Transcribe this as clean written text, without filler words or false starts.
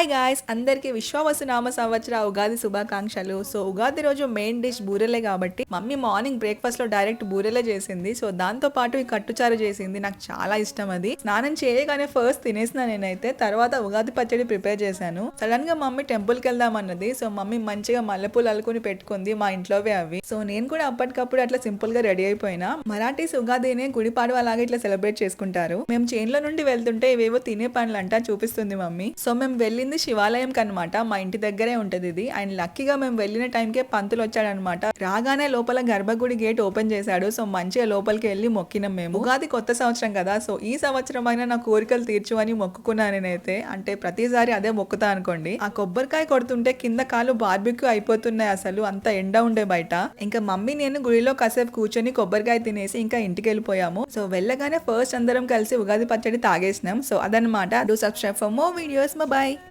Hi guys, అందరికీ విశ్వావసునామ సంవత్సర ఉగాది శుభాకాంక్షలు. సో ఉగాది రోజు మెయిన్ డిష్ బూరెలే కాబట్టి మమ్మీ మార్నింగ్ బ్రేక్ఫాస్ట్ లో డైరెక్ట్ బూరెలే చేసింది. సో దాంతో పాటు ఈ కట్టుచారు చేసింది. నాకు చాలా ఇష్టం అది. స్నానం చేయగానే ఫస్ట్ తినేసిన నేనైతే. తర్వాత ఉగాది పచ్చడి ప్రిపేర్ చేశాను. సడన్ గా మమ్మీ టెంపుల్ కి వెళ్దాం అన్నది. సో మమ్మీ మంచిగా మల్లెపూలు అల్లుకుని పెట్టుకుంది, మా ఇంట్లోవే అవి. సో నేను కూడా అప్పటికప్పుడు అట్లా సింపుల్ గా రెడీ అయిపోయినా. మరాఠీస్ ఉగాదిని గుడిపాడు అలాగే ఇట్లా సెలబ్రేట్ చేసుకుంటారు. మేము చేన్ల నుండి వెళ్తుంటే ఇవేవో తినే పనులంట చూపిస్తుంది మమ్మీ. సో మేము వెళ్ళింది శివాలయం కనమాట. మా ఇంటి దగ్గరే ఉంటది ఇది. అండ్ లక్కీగా మేము వెళ్ళిన టైంకే పంతులు వచ్చాడనమాట. రాగానే లోపల గర్భగుడి గేట్ ఓపెన్ చేశాడు. సో మంచిగా లోపలికి వెళ్ళి మొక్కినాం మేము. ఉగాది కొత్త సంవత్సరం కదా, సో ఈ సంవత్సరం అయినా నా కోరికలు తీర్చు అని మొక్కుకున్నాను నేనైతే. అంటే ప్రతిసారి అదే మొక్కుతా అనుకోండి. ఆ కొబ్బరికాయ కొడుతుంటే కింద కాలు బార్బిక్యూ అయిపోతున్నాయి, అసలు అంత ఎండ ఉండే బయట. ఇంకా మమ్మీ నేను గుడిలో కాసేపు కూర్చొని కొబ్బరికాయ తినేసి ఇంకా ఇంటికి వెళ్ళిపోయాము. సో వెళ్ళగానే ఫస్ట్ అందరం కలిసి ఉగాది పచ్చడి తాగేసినాం. సో అదనమాట. Do subscribe for more videos. Bye.